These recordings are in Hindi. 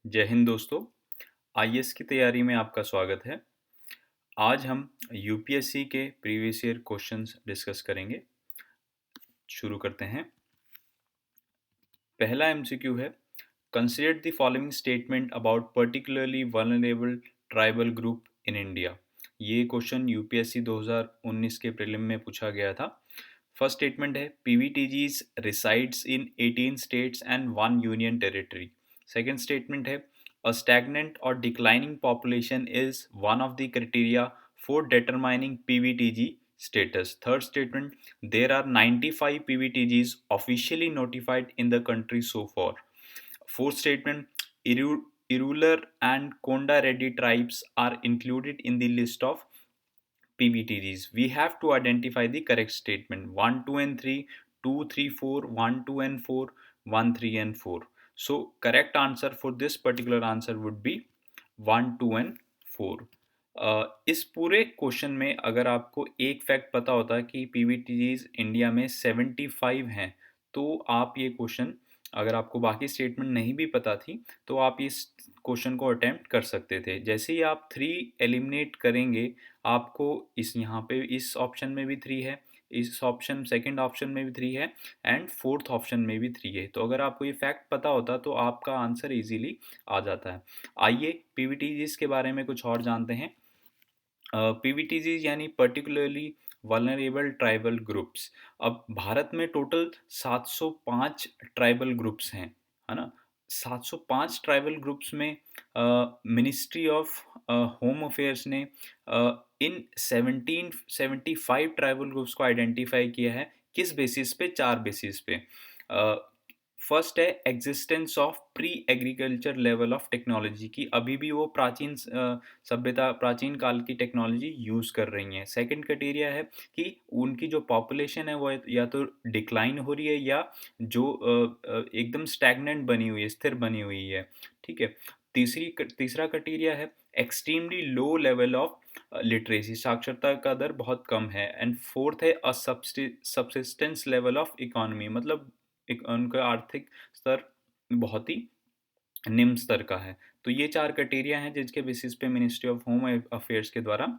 जय हिंद दोस्तों। आईएएस की तैयारी में आपका स्वागत है। आज हम यूपीएससी के प्रीवियस ईयर क्वेश्चंस डिस्कस करेंगे। शुरू करते हैं। पहला एमसीक्यू है, consider the following statement about particularly vulnerable tribal group in India. ये क्वेश्चन यूपीएससी 2019 के प्रीलिम में पूछा गया था। फर्स्ट स्टेटमेंट है, PVTGs resides in 18 states and 1 union territory. Second statement है, a stagnant or declining population is one of the criteria for determining PVTG status. Third statement, there are 95 PVTGs officially notified in the country so far. Fourth statement, Irregular and Konda Reddy tribes are included in the list of PVTGs. We have to identify the correct statement. 1, 2 and 3, 2, 3, 4, 1, 2 and 4, 1, 3 and 4. So correct answer for this particular answer would be 1, 2 and 4. इस पूरे क्वेश्चन में अगर आपको एक फैक्ट पता होता कि पीवीटीजीज इंडिया में 75 हैं, तो आप ये क्वेश्चन, अगर आपको बाकी स्टेटमेंट नहीं भी पता थी, तो आप इस क्वेश्चन को अटेम्प्ट कर सकते थे। जैसे ही आप 3 एलिमिनेट करेंगे, आपको इस यहाँ पे इस ऑप्शन में भी 3 है, इस ऑप्शन सेकंड ऑप्शन में भी 3 है एंड फोर्थ ऑप्शन में भी 3 है। तो अगर आपको ये फैक्ट पता होता तो आपका आंसर इजीली आ जाता है। आइए पीवीटीजीज के बारे में कुछ और जानते हैं। पीवीटीजीज यानी पर्टिकुलरली वल्नरेबल ट्राइबल ग्रुप्स। अब भारत में टोटल 705 ट्राइबल ग्रुप्स हैं, है ना। 705 ट्राइबल ग्रुप्स में मिनिस्ट्री ऑफ होम अफेयर्स ने इन 1775 ट्राइबल ग्रुप्स को आइडेंटिफाई किया है। किस बेसिस पे? 4 बेसिस पे। फर्स्ट है existence of pre agriculture level of technology की अभी भी वो प्राचीन सभ्यता, प्राचीन काल की टेक्नोलॉजी यूज़ कर रही हैं। सेकंड क्राइटेरिया है कि उनकी जो पॉपुलेशन है वो या तो डिक्लाइन हो रही है या जो एकदम स्टैग्नेंट बनी हुई है, स्थिर बनी हुई है। ठीक है। तीसरा क्राइटेरिया है extremely low level of literacy, साक्षरता का दर बहुत कम है। एंड फोर्थ है अ सबसिस्टेंस लेवल ऑफ इकोनॉमी, मतलब एक उनका आर्थिक स्तर बहुत ही निम्न स्तर का है। तो ये 4 क्राइटेरिया हैं जिसके बेसिस पे मिनिस्ट्री ऑफ होम अफेयर्स के द्वारा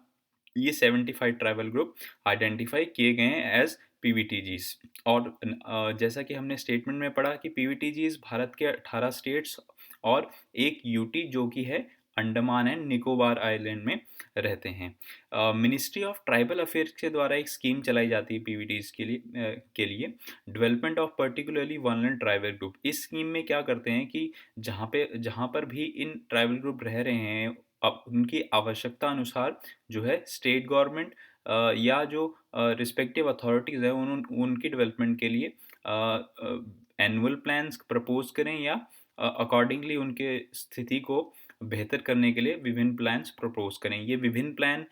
ये 75 ट्राइबल ग्रुप आइडेंटिफाई किए गए हैं एज पीवीटीजीज। और जैसा कि हमने स्टेटमेंट में पढ़ा कि पीवीटीजीज भारत के 18 स्टेट्स और एक यूटी जो कि है अंडमान एंड निकोबार आइलैंड में रहते हैं। मिनिस्ट्री ऑफ ट्राइबल अफेयर्स के द्वारा एक स्कीम चलाई जाती है पीवीटीज के लिए development of particularly vulnerable tribal group. इस स्कीम में क्या करते हैं कि जहाँ पर भी इन ट्राइबल ग्रुप रह रहे हैं, अब उनकी आवश्यकता अनुसार जो है स्टेट गवर्नमेंट या जो रिस्पेक्टिव अथॉरिटीज़ है उनकी डेवलपमेंट के लिए एनुअल प्लान्स प्रपोज करें या अकॉर्डिंगली उनके स्थिति को बेहतर करने के लिए विभिन्न प्लान्स प्रपोज करें। ये विभिन्न plan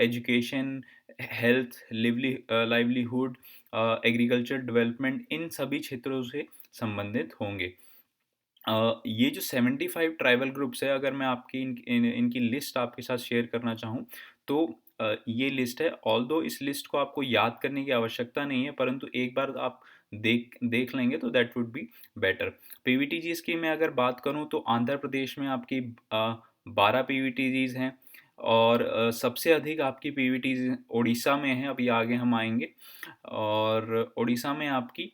education, health, livelihood, agriculture development, इन सभी क्षेत्रों से संबंधित होंगे। ये जो 75 ट्राइबल ग्रुप्स है, अगर मैं आपकी इनकी लिस्ट आपके साथ शेयर करना चाहूँ तो ये लिस्ट है। ऑल्दो इस लिस्ट को आपको याद करने की आवश्यकता नहीं है, परंतु एक बार आप देख देख लेंगे तो that would be better. PVTGs की मैं अगर बात करूँ तो आंध्र प्रदेश में आपकी 12 पीवीटीजीज हैं और सबसे अधिक आपकी पीवीटीज ओडिशा में है। अभी आगे हम आएंगे। और ओडिशा में आपकी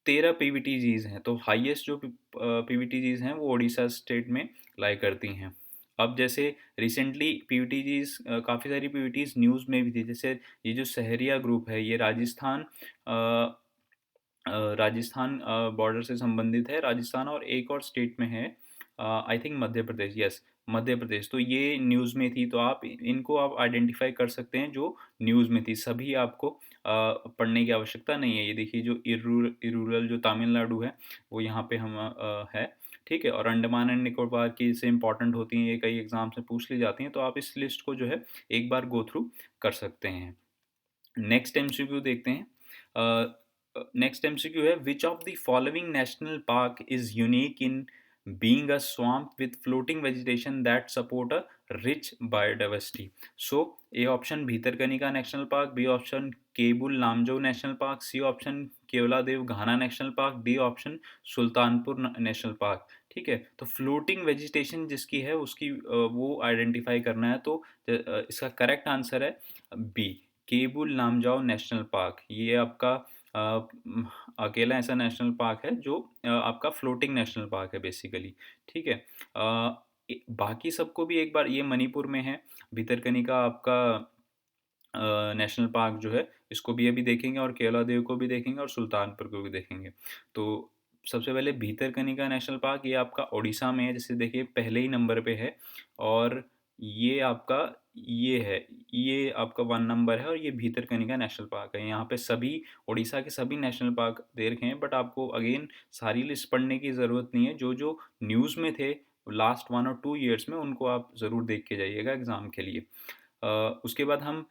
13 पीवीटीजीज हैं। तो हाईएस्ट जो पीवीटीजीज हैं वो ओडिशा स्टेट में लाई करती हैं। अब जैसे रिसेंटली पीवीटीजीज, काफ़ी सारी पीवीटीज न्यूज़ में भी थी। जैसे ये जो सहरिया ग्रुप है, ये राजस्थान बॉर्डर से संबंधित है। राजस्थान और एक और स्टेट में है, I think Madhya Pradesh. Yes, Madhya Pradesh. तो ये न्यूज़ में थी, तो आप इनको आप आइडेंटिफाई कर सकते हैं जो न्यूज़ में थी। सभी आपको पढ़ने की आवश्यकता नहीं है। ये देखिए जो इरूरल जो तमिलनाडु है वो यहाँ पे हम है। ठीक है। और अंडमान एंड निकोबार की से इंपॉर्टेंट होती हैं, ये कई एग्जाम से पूछ ली जाती हैं, तो आप इस लिस्ट को जो है एक बार गो थ्रू कर सकते हैं। नेक्स्ट एमसीक्यू देखते हैं। नेक्स्ट एमसीक्यू है, विच of the following national park is unique in being a swamp with floating vegetation that support a rich biodiversity. So A option Bhitarkanika national park, B option Keibul Lamjao national park, C option Keoladeo Ghana national park, D option Sultanpur national park. ठीक है, तो फ्लोटिंग वेजिटेशन जिसकी है उसकी वो आइडेंटिफाई करना है। तो इसका करेक्ट आंसर है B, Keibul Lamjao national park. ये आपका अकेला ऐसा नेशनल पार्क है जो आपका फ्लोटिंग नेशनल पार्क है बेसिकली। ठीक है, बाकी सबको भी एक बार, ये मणिपुर में है, भितरकनिका आपका नेशनल पार्क जो है इसको भी अभी देखेंगे, और केवलादेव को भी देखेंगे, और सुल्तानपुर को भी देखेंगे। तो सबसे पहले भितरकनिका नेशनल पार्क, ये आपका उड़ीसा में है, जैसे देखिए पहले ही नंबर पे है। और ये आपका ये है, ये आपका 1 नंबर है, और ये भितरकनिका नेशनल पार्क है। यहाँ पे सभी उड़ीसा के सभी नेशनल पार्क दे रखे हैं, बट आपको अगेन सारी लिस्ट पढ़ने की ज़रूरत नहीं है। जो जो न्यूज़ में थे लास्ट 1 और 2 ईयर्स में, उनको आप ज़रूर देख के जाइएगा एग्ज़ाम के लिए। उसके बाद हम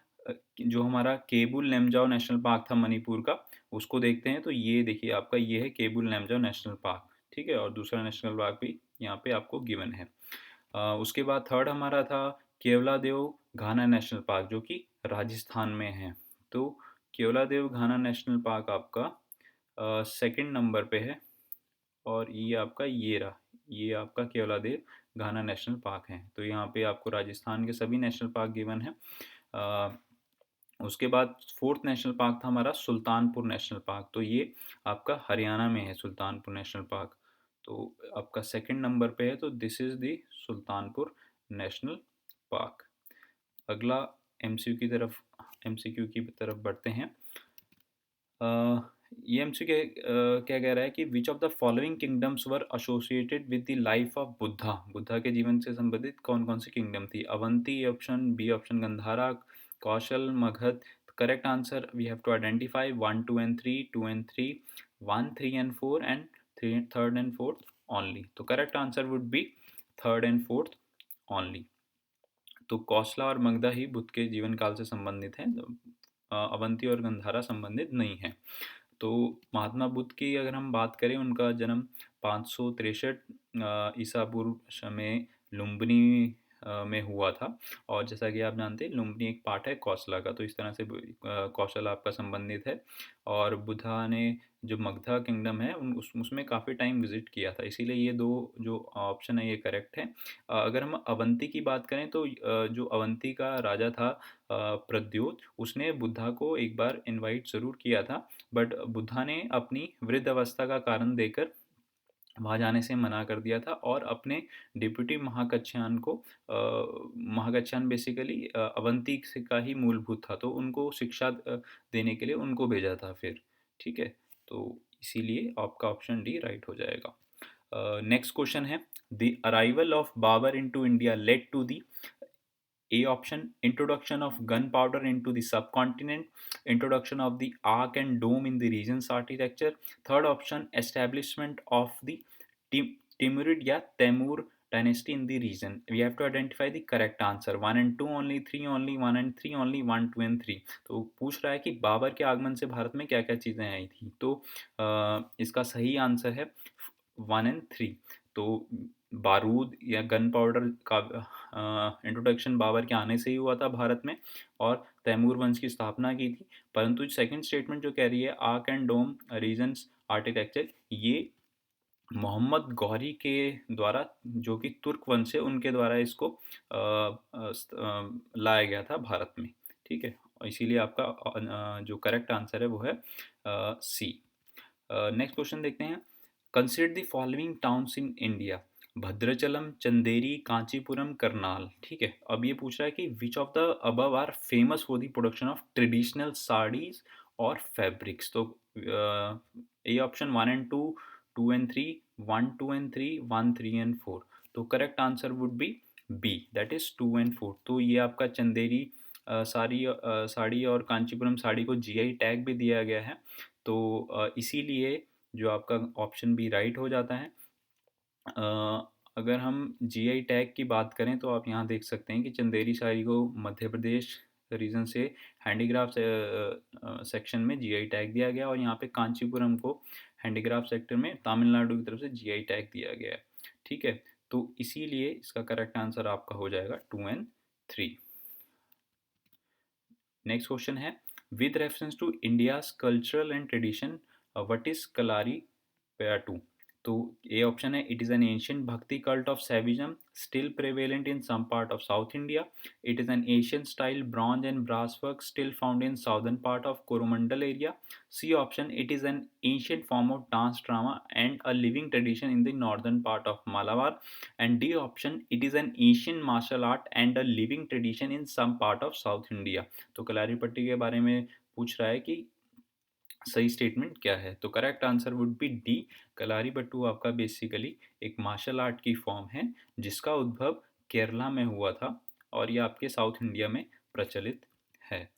जो हमारा केबुल लेमजाओ नेशनल पार्क था मणिपुर का, उसको देखते हैं। तो ये देखिए आपका ये है केबुल लेमजाओ नेशनल पार्क। ठीक है, और दूसरा नेशनल पार्क भी यहाँ पे आपको गिवन है। उसके बाद थर्ड हमारा था केवलादेव घाना नेशनल पार्क, जो कि राजस्थान में है। तो केवलादेव घाना नेशनल पार्क आपका सेकंड नंबर पे है, और ये आपका ये रहा, ये आपका केवलादेव घाना नेशनल पार्क है। तो यहाँ पे आपको राजस्थान के सभी नेशनल पार्क गिवन है। उसके बाद फोर्थ नेशनल पार्क था हमारा सुल्तानपुर नेशनल पार्क। तो ये आपका हरियाणा में है सुल्तानपुर नेशनल पार्क। तो आपका सेकंड नंबर पे है, तो this is the Sultanpur national park. अगला एमसीक्यू की तरफ बढ़ते हैं। ये एमसीक्यू क्या कह रहा है कि which of the following kingdoms were associated with the life of Buddha. Buddha के जीवन से संबंधित कौन कौन सी किंगडम थी? Avanti option, B option Gandhara, Kosala, Magadha. Correct answer we have to identify 1 2 and 3, 2 and 3, 1 3 and 4, and 3 3rd and 4th only। तो correct answer would B 3rd and 4th only। तो कौशला और मगधा ही बुद्ध के जीवन काल से संबंधित हैं, अवंती और गंधारा संबंधित नहीं है। तो महात्मा बुद्ध की अगर हम बात करें, उनका जन्म 563 ईसा पूर्व में लुम्बिनी में हुआ था। और जैसा कि आप जानते हैं लुम्बिनी एक पार्ट है कौशला का, तो इस तरह से कौशल आपका संबंधित है। और बुद्धा ने जो मगधा किंगडम है उसमें काफ़ी टाइम विजिट किया था, इसीलिए ये दो जो ऑप्शन है ये करेक्ट है। अगर हम अवंती की बात करें तो जो अवंती का राजा था प्रद्योत, उसने बुद्धा को एक बार इनवाइट ज़रूर किया था, बट बुद्धा ने अपनी वृद्ध अवस्था का कारण देकर वहाँ जाने से मना कर दिया था, और अपने डिप्यूटी महाकच्छान को महाकच्छान बेसिकली अवंती से का ही मूलभूत था, तो उनको शिक्षा देने के लिए उनको भेजा था फिर। ठीक है, तो इसीलिए आपका ऑप्शन डी राइट हो जाएगा। नेक्स्ट क्वेश्चन है, the arrival of Babur into India led to the A option, introduction of gunpowder into the subcontinent, introduction of the arc and dome in the region's architecture. Third option, establishment of the Timurid या Temur dynasty in the region. We have to identify the correct answer. 1 and 2 only, 3 only, 1 and 3 only, 1 2 and 3। तो पूछ रहा है कि बाबर के आगमन से भारत में क्या क्या चीज़ें आई थी। तो इसका सही आंसर है 1 and 3। तो बारूद या गन पाउडर का इंट्रोडक्शन बाबर के आने से ही हुआ था भारत में, और तैमूर वंश की स्थापना की थी। परंतु सेकंड स्टेटमेंट जो कह रही है arch and dome reasons architecture, ये मोहम्मद गौरी के द्वारा, जो कि तुर्क वंश है, उनके द्वारा इसको लाया गया था भारत में। ठीक है, इसीलिए आपका जो करेक्ट आंसर है वो है सी। नेक्स्ट क्वेश्चन देखते हैं, consider the following towns in India. Bhadrachalam, Chanderi, Kanchipuram, Karnal. ठीक है, अब ये पूछ रहा है कि which of the above are famous for the production of traditional saris और फैब्रिक्स। तो A option 1 and 2, 2 and 3, 1 2 and 3, 1 3 and 4। तो correct answer would be B, that is 2 and 4। तो ये आपका चंदेरी साड़ी और कांचीपुरम साड़ी को जीआई टैग भी दिया गया है, तो इसीलिए जो आपका ऑप्शन बी राइट हो जाता है। अगर हम जीआई टैग की बात करें तो आप यहाँ देख सकते हैं कि चंदेरी साड़ी को मध्य प्रदेश रीजन से हैंडीक्राफ्ट सेक्शन में जीआई टैग दिया गया, और यहाँ पे कांचीपुरम को हैंडीक्राफ्ट सेक्टर में तमिलनाडु की तरफ से जीआई टैग दिया गया है। ठीक है, तो इसीलिए इसका करेक्ट आंसर आपका हो जाएगा 2 एंड 3। नेक्स्ट क्वेश्चन है, with reference to India's cultural and tradition what is Kalaripayattu? तो ए ऑप्शन है, it is an ancient bhakti cult of Saivism still prevalent in some part of South India. It is an Asian style bronze and brass work still found in southern part of Coromandel area. C option, it is an ancient form of dance drama and a living tradition in the northern part of Malabar. And D option, it is an Asian martial art and a living tradition in some part of South India. तो कलारी पट्टी के बारे में पूछ रहा है कि सही स्टेटमेंट क्या है, तो correct answer would be D. Kalaripattu आपका बेसिकली एक मार्शल आर्ट की फॉर्म है जिसका उद्भव केरला में हुआ था और ये आपके साउथ इंडिया में प्रचलित है।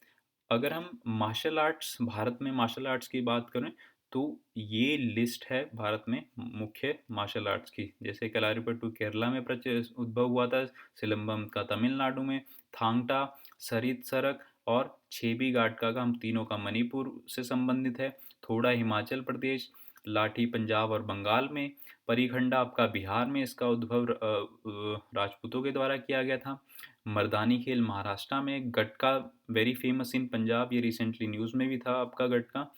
अगर हम मार्शल आर्ट्स, भारत में मार्शल आर्ट्स की बात करें तो ये लिस्ट है भारत में मुख्य मार्शल आर्ट्स की। जैसे कलारीपयट्टू केरला में उद्भव हुआ था, सिलंबम का तमिलनाडु में, थांगटा, सरित सरक और छेबी गाटका का हम तीनों का मणिपुर से संबंधित है। थोड़ा हिमाचल प्रदेश, लाठी पंजाब और बंगाल में, परिखंडा आपका बिहार में, इसका उद्भव राजपूतों के द्वारा किया गया था। मर्दानी खेल महाराष्ट्र में, gatka very famous in Punjab, ये रिसेंटली न्यूज़ में भी था आपका गटका।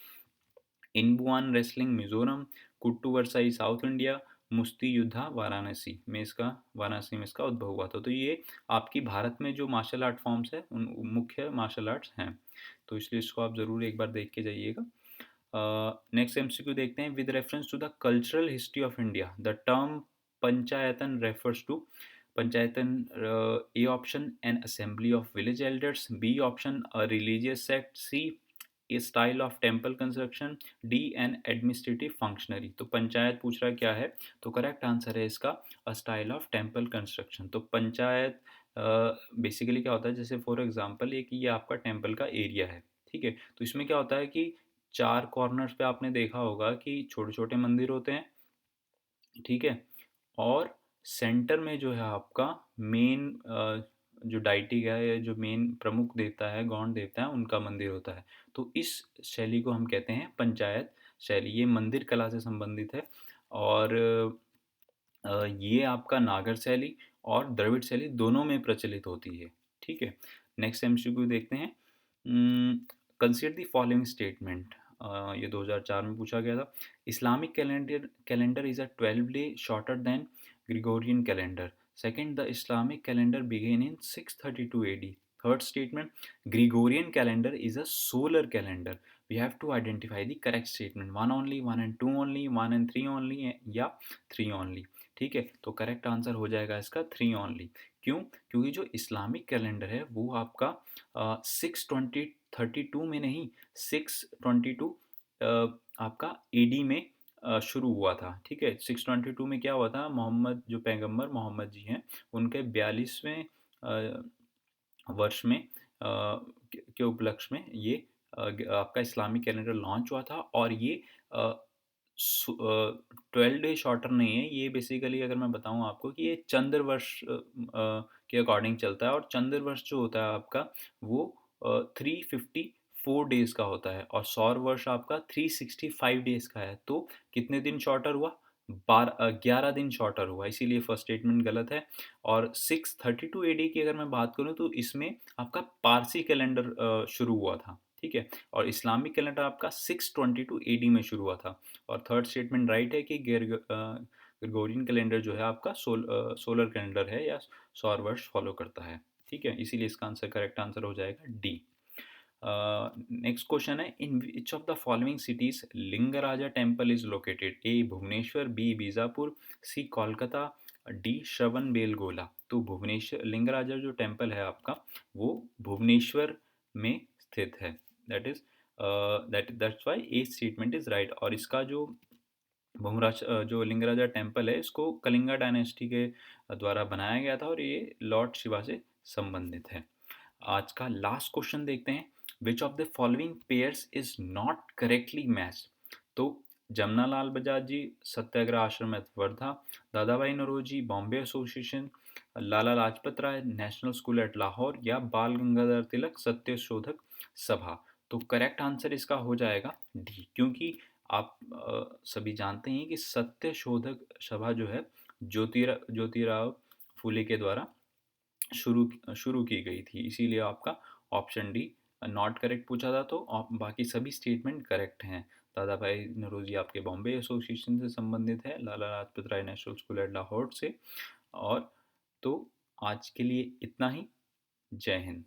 इनबुआन रेसलिंग मिजोरम, कुट्टू वरसाई साउथ इंडिया, मुश्ती युद्धा वाराणसी में इसका उद्भव हुआ था। तो ये आपकी भारत में जो मार्शल आर्ट फॉर्म्स है उन मुख्य मार्शल आर्ट्स हैं, तो इसलिए इसको आप ज़रूर एक बार देख के जाइएगा। नेक्स्ट एमसीक्यू देखते हैं, with reference to the cultural history of India the term panchayatan refers to. Panchayatan, A option an assembly of village elders, B option a religious sect, C a style of temple construction, D an administrative functionary. तो पंचायत पूछ रहा क्या है, तो करेक्ट आंसर है इसका a style of temple construction. तो पंचायत बेसिकली क्या होता है, जैसे फॉर एग्जांपल एक ये आपका टेम्पल का एरिया है, ठीक है, तो इसमें क्या होता है कि चार कॉर्नर्स पे आपने देखा होगा कि छोटे छोटे मंदिर होते हैं, ठीक है, और सेंटर में जो है आपका मेन जो डाइटी है या जो मेन प्रमुख देवता है, गौण देवता है, उनका मंदिर होता है। तो इस शैली को हम कहते हैं पंचायत शैली। ये मंदिर कला से संबंधित है और ये आपका नागर शैली और द्रविड़ शैली दोनों में प्रचलित होती है, ठीक है। नेक्स्ट एमसीक्यू देखते हैं, कंसीडर द फॉलोइंग स्टेटमेंट। ये 2004 में पूछा गया था। Islamic calendar is a 12 day shorter than Gregorian calendar. Second, the Islamic calendar begin in 632 AD। Third statement, Gregorian calendar is a solar calendar. We have to identify the correct statement, one only, one and two only, one and three only या थ्री ओनली, ठीक है। तो करेक्ट आंसर हो जाएगा इसका थ्री ओनली। क्यों? क्योंकि जो इस्लामिक कैलेंडर है वो आपका 632 में नहीं, 622 आपका एडी में शुरू हुआ था, ठीक है। 622 में क्या हुआ था, मोहम्मद जो पैगंबर मोहम्मद जी हैं उनके 42वें वर्ष में के उपलक्ष्य में ये आपका इस्लामिक कैलेंडर लॉन्च हुआ था। और ये 12 डे शॉर्टर नहीं है, ये बेसिकली अगर मैं बताऊं आपको कि ये चंद्र वर्ष के अकॉर्डिंग चलता है, और चंद्र वर्ष जो होता है आपका वो 354 डेज का होता है और सौर वर्ष आपका 365 डेज का है। तो कितने दिन शॉर्टर हुआ, 11 दिन शॉर्टर हुआ, इसीलिए फर्स्ट स्टेटमेंट गलत है। और 632 एडी की अगर मैं बात करूं तो इसमें आपका पारसी कैलेंडर शुरू हुआ था, ठीक है, और इस्लामिक कैलेंडर आपका 622 एडी में शुरू हुआ था। और थर्ड स्टेटमेंट राइट है कि ग्रेगोरियन कैलेंडर जो है आपका सोलर कैलेंडर है या सौर वर्ष फॉलो करता है, ठीक है, इसीलिए इसका आंसर करेक्ट आंसर हो जाएगा डी। नेक्स्ट क्वेश्चन है, in which of the following cities Lingaraja temple is located? A Bhubaneswar, B Bijapur, C Kolkata, D Shravana Belagola. तो भुवनेश्वर लिंगराजा जो टेम्पल है आपका वो भुवनेश्वर में स्थित है, that is that's why A statement is right. और इसका जो जो लिंगराजा टेम्पल है इसको कलिंगा डायनेस्टी के द्वारा बनाया गया था और ये लॉर्ड शिवा से संबंधित है। आज का लास्ट क्वेश्चन देखते हैं, विच of the following pairs is not correctly matched? तो जमनालाल बजाज जी सत्याग्रह आश्रम eight Wardha, Dadabhai Naoroji Bombay association, Lala Lajpat Rai national school at Lahore, या बाल गंगाधर तिलक सत्य शोधक सभा। तो करेक्ट आंसर इसका हो जाएगा डी, क्योंकि आप सभी जानते हैं कि सत्य शोधक सभा जो है ज्योतिराव फुले के द्वारा शुरू शुरू की गई थी। इसीलिए आपका ऑप्शन डी नॉट करेक्ट पूछा था, तो बाकी सभी स्टेटमेंट करेक्ट हैं। दादा भाई नौरोजी आपके बॉम्बे एसोसिएशन से संबंधित है, लाला Lajpat Rai national school at Lahore से। और तो आज के लिए इतना ही। जय हिंद।